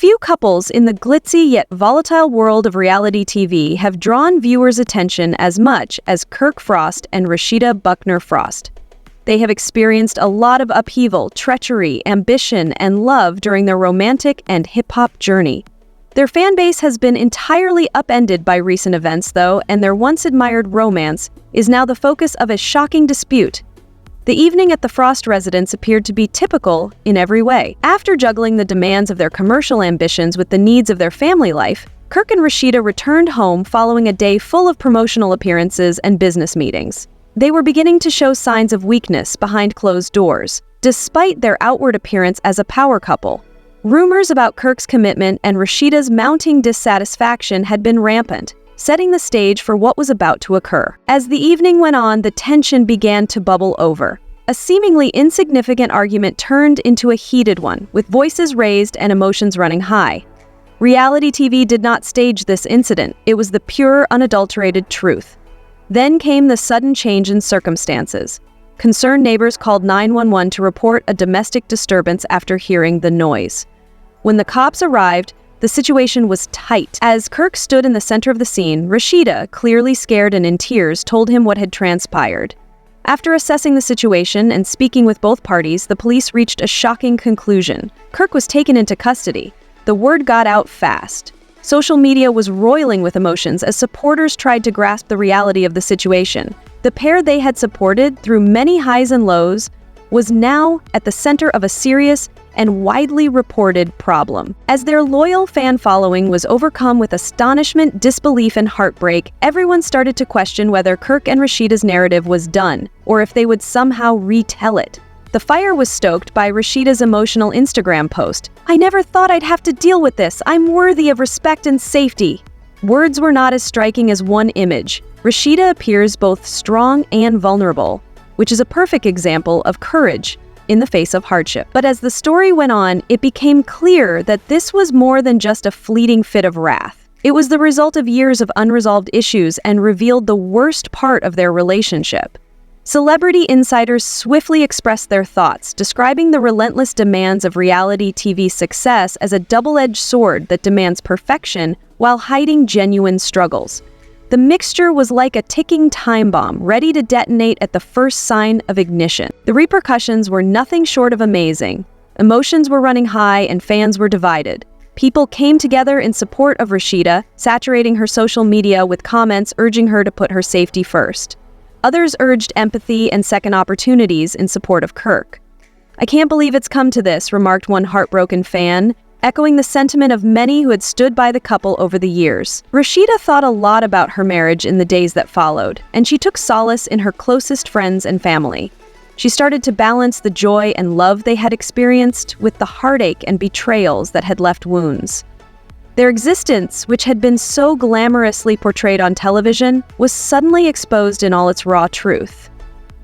Few couples in the glitzy yet volatile world of reality TV have drawn viewers' attention as much as Kirk Frost and Rasheeda Buckner Frost. They have experienced a lot of upheaval, treachery, ambition, and love during their romantic and hip-hop journey. Their fan base has been entirely upended by recent events, though, and their once-admired romance is now the focus of a shocking dispute. The evening at the Frost residence appeared to be typical in every way. After juggling the demands of their commercial ambitions with the needs of their family life, Kirk and Rasheeda returned home following a day full of promotional appearances and business meetings. They were beginning to show signs of weakness behind closed doors, despite their outward appearance as a power couple. Rumors about Kirk's commitment and Rasheeda's mounting dissatisfaction had been rampant, setting the stage for what was about to occur. As the evening went on, the tension began to bubble over. A seemingly insignificant argument turned into a heated one, with voices raised and emotions running high. Reality TV did not stage this incident. It was the pure, unadulterated truth. Then came the sudden change in circumstances. Concerned neighbors called 911 to report a domestic disturbance after hearing the noise. When the cops arrived, the situation was tight. As Kirk stood in the center of the scene, Rasheeda, clearly scared and in tears, told him what had transpired. After assessing the situation and speaking with both parties, the police reached a shocking conclusion. Kirk was taken into custody. The word got out fast. Social media was roiling with emotions as supporters tried to grasp the reality of the situation. The pair they had supported through many highs and lows was now at the center of a serious and widely reported problem. As their loyal fan following was overcome with astonishment, disbelief, and heartbreak, everyone started to question whether Kirk and Rasheeda's narrative was done, or if they would somehow retell it. The fire was stoked by Rasheeda's emotional Instagram post. "I never thought I'd have to deal with this. I'm worthy of respect and safety." Words were not as striking as one image. Rasheeda appears both strong and vulnerable, which is a perfect example of courage in the face of hardship. But as the story went on, it became clear that this was more than just a fleeting fit of wrath. It was the result of years of unresolved issues and revealed the worst part of their relationship. Celebrity insiders swiftly expressed their thoughts, describing the relentless demands of reality TV success as a double-edged sword that demands perfection while hiding genuine struggles. The mixture was like a ticking time bomb, ready to detonate at the first sign of ignition. The repercussions were nothing short of amazing. Emotions were running high and fans were divided. People came together in support of Rasheeda, saturating her social media with comments urging her to put her safety first. Others urged empathy and second opportunities in support of Kirk. "I can't believe it's come to this," remarked one heartbroken fan, echoing the sentiment of many who had stood by the couple over the years. Rasheeda thought a lot about her marriage in the days that followed, and she took solace in her closest friends and family. She started to balance the joy and love they had experienced with the heartache and betrayals that had left wounds. Their existence, which had been so glamorously portrayed on television, was suddenly exposed in all its raw truth.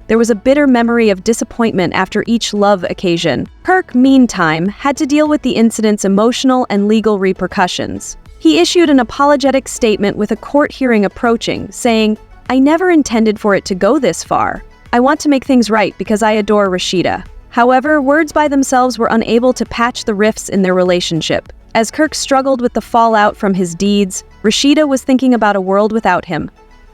There was a bitter memory of disappointment after each love occasion. Kirk, meantime, had to deal with the incident's emotional and legal repercussions. He issued an apologetic statement with a court hearing approaching, saying, "I never intended for it to go this far. I want to make things right because I adore Rasheeda." However, words by themselves were unable to patch the rifts in their relationship. As Kirk struggled with the fallout from his deeds, Rasheeda was thinking about a world without him.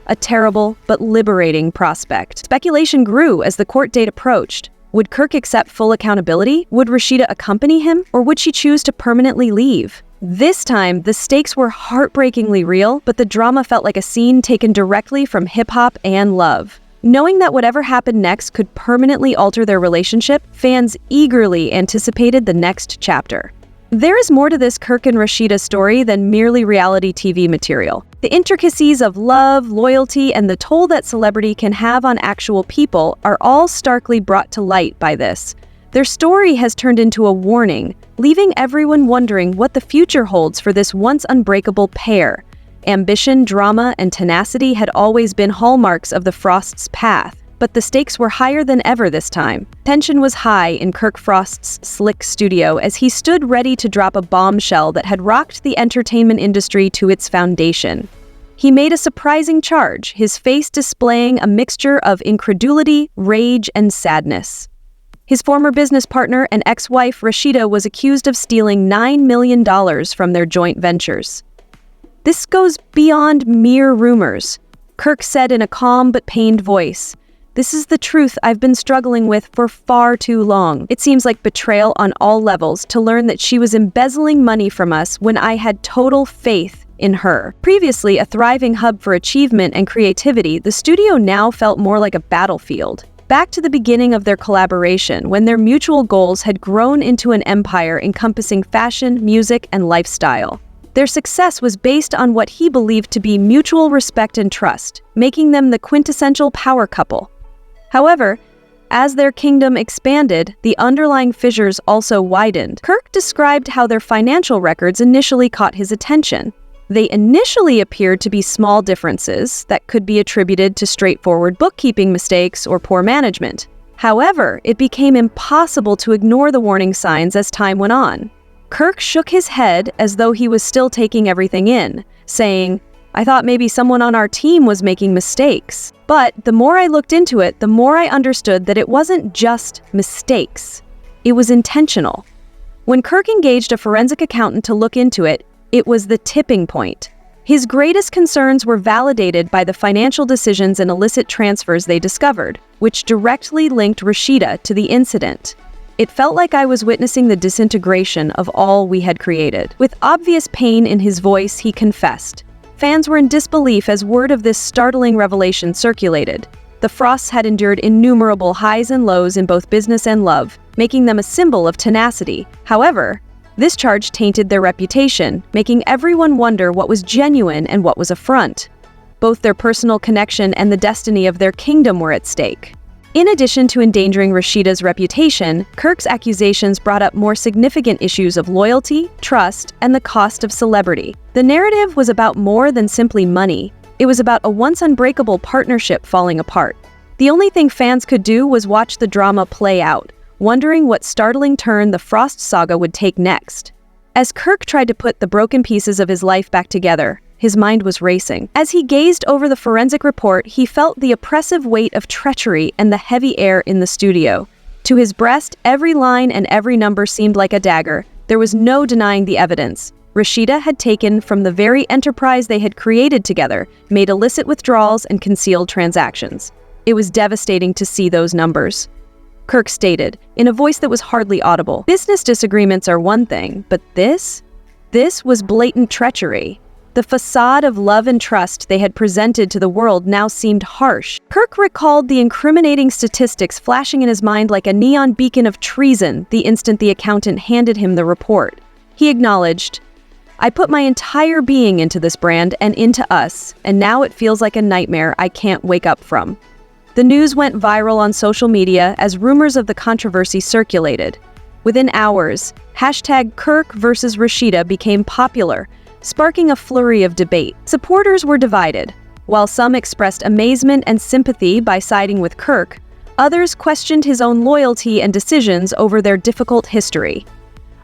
A terrible but liberating prospect. Speculation grew as the court date approached. Would Kirk accept full accountability? Would Rasheeda accompany him? Or would she choose to permanently leave? This time, the stakes were heartbreakingly real, but the drama felt like a scene taken directly from hip-hop and love. Knowing that whatever happened next could permanently alter their relationship, fans eagerly anticipated the next chapter. There is more to this Kirk and Rasheeda story than merely reality TV material. The intricacies of love, loyalty, and the toll that celebrity can have on actual people are all starkly brought to light by this. Their story has turned into a warning, leaving everyone wondering what the future holds for this once unbreakable pair. Ambition, drama, and tenacity had always been hallmarks of the Frost's path, but the stakes were higher than ever this time. Tension was high in Kirk Frost's slick studio as he stood ready to drop a bombshell that had rocked the entertainment industry to its foundation. He made a surprising charge, his face displaying a mixture of incredulity, rage, and sadness. His former business partner and ex-wife Rasheeda was accused of stealing $9 million from their joint ventures. This goes beyond mere rumors. Kirk said in a calm but pained voice, "This is the truth I've been struggling with for far too long. It seems like betrayal on all levels to learn that she was embezzling money from us when I had total faith in her." Previously a thriving hub for achievement and creativity, the studio now felt more like a battlefield. Back to the beginning of their collaboration, when their mutual goals had grown into an empire encompassing fashion, music, and lifestyle. Their success was based on what he believed to be mutual respect and trust, making them the quintessential power couple. However, as their kingdom expanded, the underlying fissures also widened. Kirk described how their financial records initially caught his attention. They initially appeared to be small differences that could be attributed to straightforward bookkeeping mistakes or poor management. However, it became impossible to ignore the warning signs as time went on. Kirk shook his head as though he was still taking everything in, saying, "I thought maybe someone on our team was making mistakes." But the more I looked into it, the more I understood that it wasn't just mistakes. It was intentional. When Kirk engaged a forensic accountant to look into it, it was the tipping point. His greatest concerns were validated by the financial decisions and illicit transfers they discovered, which directly linked Rasheeda to the incident. It felt like I was witnessing the disintegration of all we had created. With obvious pain in his voice, he confessed. Fans were in disbelief as word of this startling revelation circulated. The Frosts had endured innumerable highs and lows in both business and love, making them a symbol of tenacity. However, this charge tainted their reputation, making everyone wonder what was genuine and what was a front. Both their personal connection and the destiny of their kingdom were at stake. In addition to endangering Rasheeda's reputation, Kirk's accusations brought up more significant issues of loyalty, trust, and the cost of celebrity. The narrative was about more than simply money. It was about a once unbreakable partnership falling apart. The only thing fans could do was watch the drama play out, wondering what startling turn the Frost saga would take next. As Kirk tried to put the broken pieces of his life back together, his mind was racing. As he gazed over the forensic report, he felt the oppressive weight of treachery and the heavy air in the studio. To his breast, every line and every number seemed like a dagger. There was no denying the evidence. Rasheeda had taken from the very enterprise they had created together, made illicit withdrawals and concealed transactions. It was devastating to see those numbers. Kirk stated, in a voice that was hardly audible, "Business disagreements are one thing, but this was blatant treachery." The facade of love and trust they had presented to the world now seemed harsh. Kirk recalled the incriminating statistics flashing in his mind like a neon beacon of treason the instant the accountant handed him the report. He acknowledged, "I put my entire being into this brand and into us, and now it feels like a nightmare I can't wake up from." The news went viral on social media as rumors of the controversy circulated. Within hours, #Kirk versus Rasheeda became popular, sparking a flurry of debate. Supporters were divided. While some expressed amazement and sympathy by siding with Kirk, others questioned his own loyalty and decisions over their difficult history.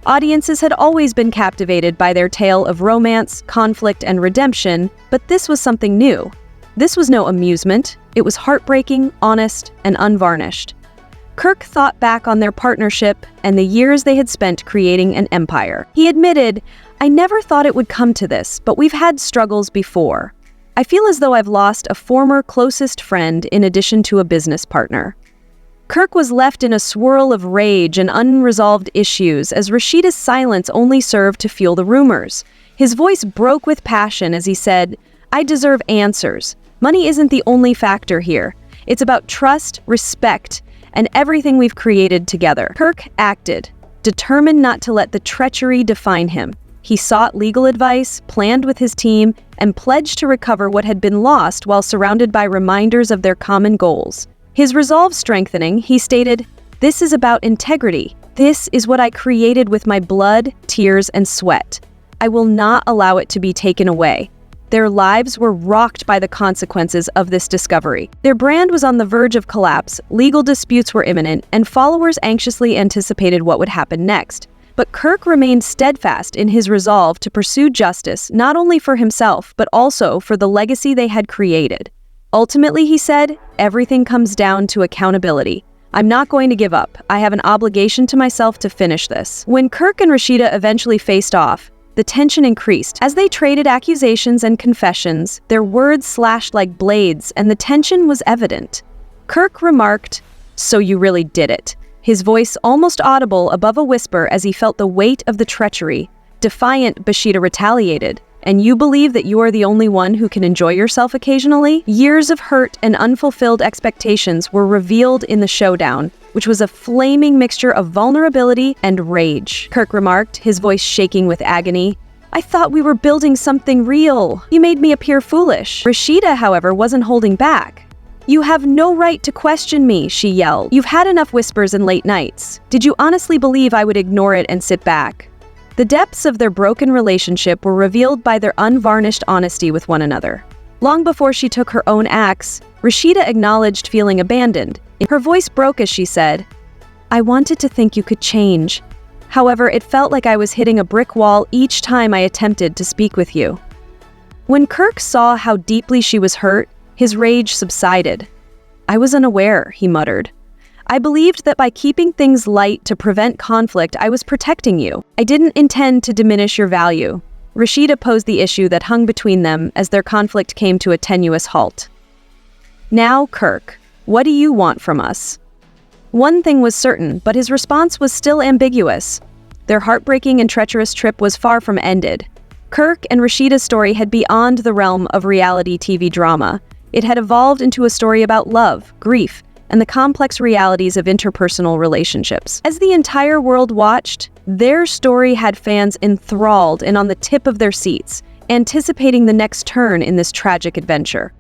Audiences had always been captivated by their tale of romance, conflict, and redemption, but this was something new. This was no amusement. It was heartbreaking, honest, and unvarnished. Kirk thought back on their partnership and the years they had spent creating an empire. He admitted, "I never thought it would come to this, but we've had struggles before. I feel as though I've lost a former closest friend in addition to a business partner." Kirk was left in a swirl of rage and unresolved issues as Rasheeda's silence only served to fuel the rumors. His voice broke with passion as he said, "I deserve answers. Money isn't the only factor here. It's about trust, respect, and everything we've created together." Kirk acted, determined not to let the treachery define him. He sought legal advice, planned with his team, and pledged to recover what had been lost while surrounded by reminders of their common goals. His resolve strengthening, he stated, "This is about integrity. This is what I created with my blood, tears, and sweat. I will not allow it to be taken away." Their lives were rocked by the consequences of this discovery. Their brand was on the verge of collapse, legal disputes were imminent, and followers anxiously anticipated what would happen next. But Kirk remained steadfast in his resolve to pursue justice not only for himself, but also for the legacy they had created. Ultimately, he said, everything comes down to accountability. I'm not going to give up. I have an obligation to myself to finish this. When Kirk and Rasheeda eventually faced off, the tension increased. As they traded accusations and confessions, their words slashed like blades, and the tension was evident. Kirk remarked, "So you really did it," his voice almost audible above a whisper as he felt the weight of the treachery. Defiant, Rasheeda retaliated. "And you believe that you are the only one who can enjoy yourself occasionally?" Years of hurt and unfulfilled expectations were revealed in the showdown, which was a flaming mixture of vulnerability and rage. Kirk remarked, his voice shaking with agony, "I thought we were building something real. You made me appear foolish." Rasheeda, however, wasn't holding back. "You have no right to question me," she yelled. "You've had enough whispers and late nights. Did you honestly believe I would ignore it and sit back?" The depths of their broken relationship were revealed by their unvarnished honesty with one another. Long before she took her own axe, Rasheeda acknowledged feeling abandoned. Her voice broke as she said, "I wanted to think you could change. However, it felt like I was hitting a brick wall each time I attempted to speak with you." When Kirk saw how deeply she was hurt, his rage subsided. "I was unaware," he muttered. "I believed that by keeping things light to prevent conflict, I was protecting you. I didn't intend to diminish your value." Rasheeda posed the issue that hung between them as their conflict came to a tenuous halt. "Now, Kirk, what do you want from us?" One thing was certain, but his response was still ambiguous. Their heartbreaking and treacherous trip was far from ended. Kirk and Rasheeda's story had beyond the realm of reality TV drama. It had evolved into a story about love, grief, and the complex realities of interpersonal relationships. As the entire world watched, their story had fans enthralled and on the tip of their seats, anticipating the next turn in this tragic adventure.